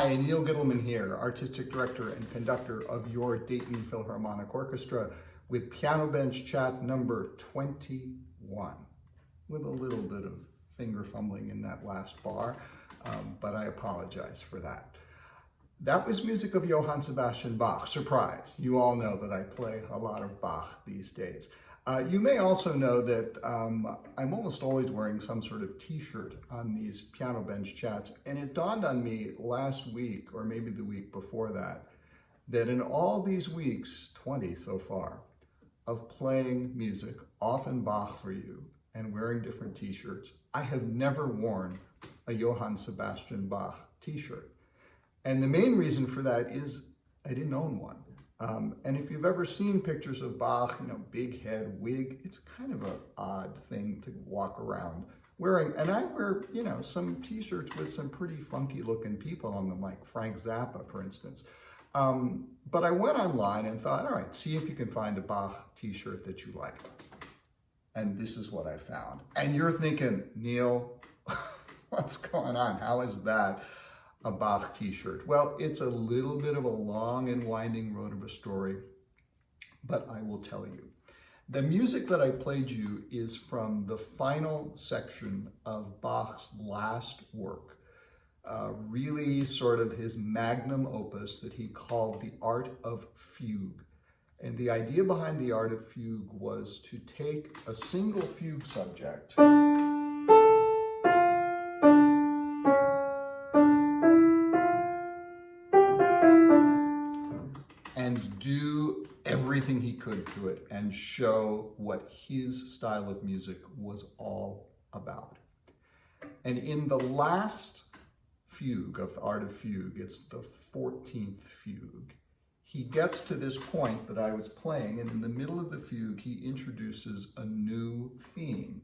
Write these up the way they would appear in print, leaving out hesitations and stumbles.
Hi, Neal here, Artistic Director and Conductor of your Dayton Philharmonic Orchestra with Piano Bench Chat number 21, with a little bit of finger fumbling in that last bar, but I apologize for that. That was music of Johann Sebastian Bach. Surprise, you all know that I play a lot of Bach these days. You may also know that I'm almost always wearing some sort of t-shirt on these Piano Bench Chats, and it dawned on me last week, or maybe the week before that in all these weeks, 20 so far, of playing music, often Bach for you, and wearing different t-shirts, I have never worn a Johann Sebastian Bach t-shirt. And the main reason for that is I didn't own one. And if you've ever seen pictures of Bach, big head, wig, it's kind of an odd thing to walk around wearing. And I wear, some t-shirts with some pretty funky looking people on them, like Frank Zappa, for instance. But I went online and thought, all right, see if you can find a Bach t-shirt that you like. And this is what I found. And you're thinking, Neal, what's going on? How is that a Bach t-shirt? Well, it's a little bit of a long and winding road of a story, but I will tell you. The music that I played you is from the final section of Bach's last work, really sort of his magnum opus that he called the Art of Fugue. And the idea behind the Art of Fugue was to take a single fugue subject and do everything he could to it and show what his style of music was all about. And in the last fugue of the Art of Fugue, it's the 14th fugue, he gets to this point that I was playing, and in the middle of the fugue, he introduces a new theme.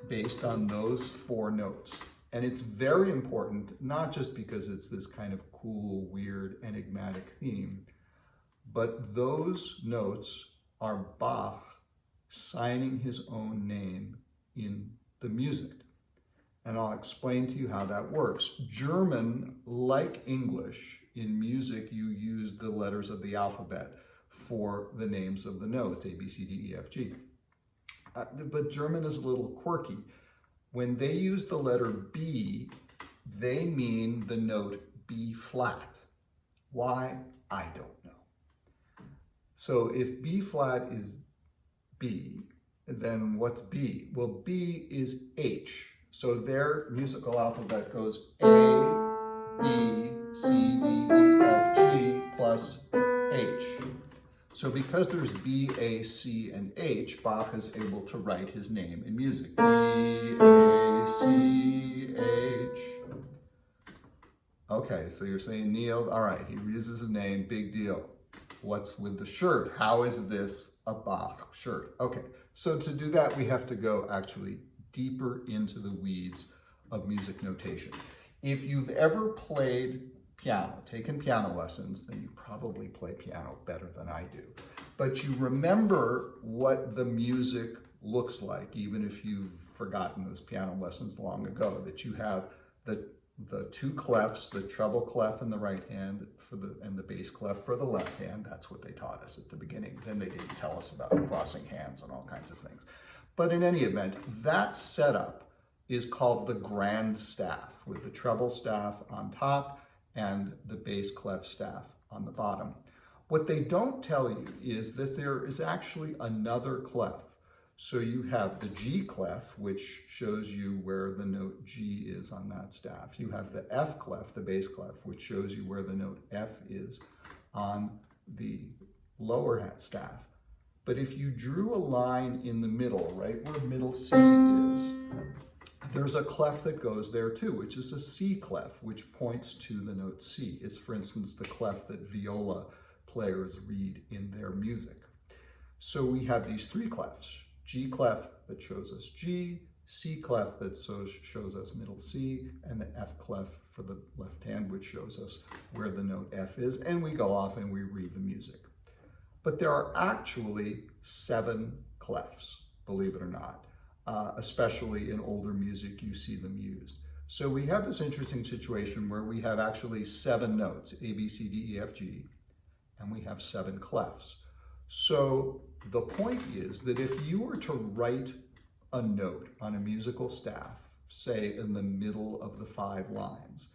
Based on those four notes. And it's very important, not just because it's this kind of cool, weird, enigmatic theme, but those notes are Bach signing his own name in the music. And I'll explain to you how that works. German, like English, in music you use the letters of the alphabet for the names of the notes, A, B, C, D, E, F, G. But German is a little quirky. When they use the letter B, they mean the note B flat. Why? I don't know. So if B flat is B, then what's B? Well, B is H. So their musical alphabet goes A, B, C, D, E, F, G plus H. So because there's B, A, C, and H, Bach is able to write his name in music. B, A, C, H. Okay, so you're saying, Neal, all right, he uses his name, big deal. What's with the shirt? How is this a Bach shirt? Okay, so to do that, we have to go actually deeper into the weeds of music notation. If you've ever played piano, taken piano lessons, then you probably play piano better than I do. But you remember what the music looks like, even if you've forgotten those piano lessons long ago, that you have the two clefs, the treble clef in the right hand and the bass clef for the left hand. That's what they taught us at the beginning. Then they didn't tell us about crossing hands and all kinds of things. But in any event, that setup is called the grand staff, with the treble staff on top and the bass clef staff on the bottom. What they don't tell you is that there is actually another clef. So you have the G clef, which shows you where the note G is on that staff. You have the F clef, the bass clef, which shows you where the note F is on the lower hat staff. But if you drew a line in the middle, right where middle C is, there's a clef that goes there too, which is a C clef, which points to the note C. It's, for instance, the clef that viola players read in their music. So we have these three clefs: G clef that shows us G, C clef that shows us middle C, and the F clef for the left hand, which shows us where the note F is, and we go off and we read the music. But there are actually 7 clefs, believe it or not. especially in older music, you see them used. So we have this interesting situation where we have actually 7 notes, A, B, C, D, E, F, G, and we have 7 clefs. So the point is that if you were to write a note on a musical staff, say in the middle of the 5 lines,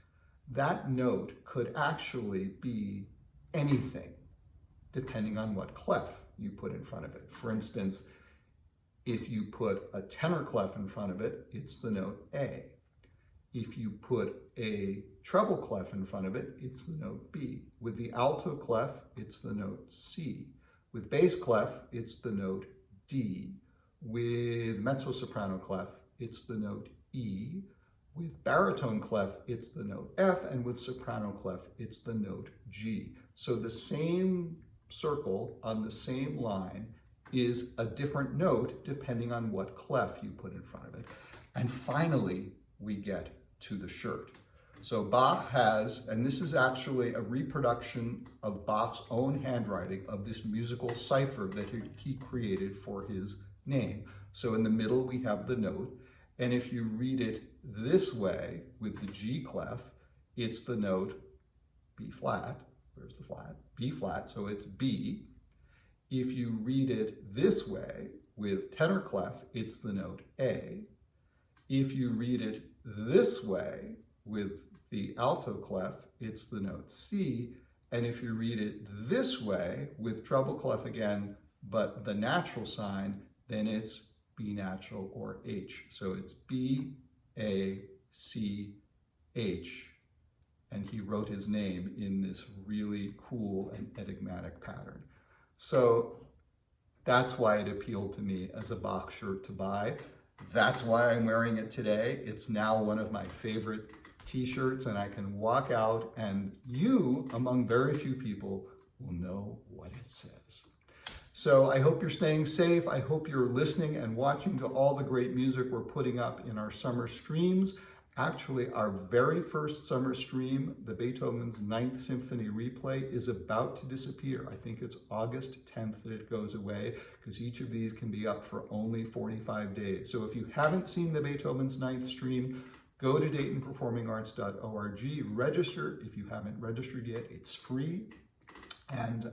that note could actually be anything depending on what clef you put in front of it. For instance, if you put a tenor clef in front of it, it's the note A. If you put a treble clef in front of it, it's the note B. With the alto clef, it's the note C. With bass clef, it's the note D. With mezzo-soprano clef, it's the note E. With baritone clef, it's the note F. And with soprano clef, it's the note G. So the same circle on the same line is a different note depending on what clef you put in front of it. And finally, we get to the shirt. So Bach has, and this is actually a reproduction of Bach's own handwriting of this musical cipher that he created for his name. So in the middle, we have the note. And if you read it this way with the G clef, it's the note B flat. Where's the flat? B flat, so it's B. If you read it this way with tenor clef, it's the note A. If you read it this way with the alto clef, it's the note C. And if you read it this way with treble clef again, but the natural sign, then it's B natural or H. So it's B, A, C, H. And he wrote his name in this really cool and enigmatic pattern. So that's why it appealed to me as a Bach shirt to buy. That's why I'm wearing it today. It's now one of my favorite t-shirts, and I can walk out and you, among very few people, will know what it says. So I hope you're staying safe. I hope you're listening and watching to all the great music we're putting up in our summer streams. Actually, our very first summer stream, the Beethoven's 9th Symphony replay, is about to disappear. I think it's August 10th that it goes away, because each of these can be up for only 45 days. So if you haven't seen the Beethoven's 9th stream, go to DaytonPerformingArts.org, register. If you haven't registered yet, it's free. And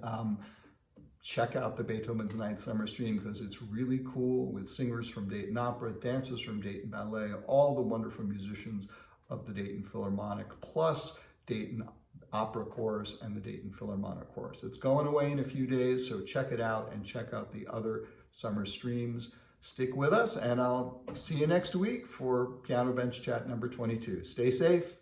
check out the Beethoven's 9th Summer Stream, because it's really cool, with singers from Dayton Opera, dancers from Dayton Ballet, all the wonderful musicians of the Dayton Philharmonic, plus Dayton Opera Chorus and the Dayton Philharmonic Chorus. It's going away in a few days, so check it out and check out the other summer streams. Stick with us, and I'll see you next week for Piano Bench Chat number 22. Stay safe.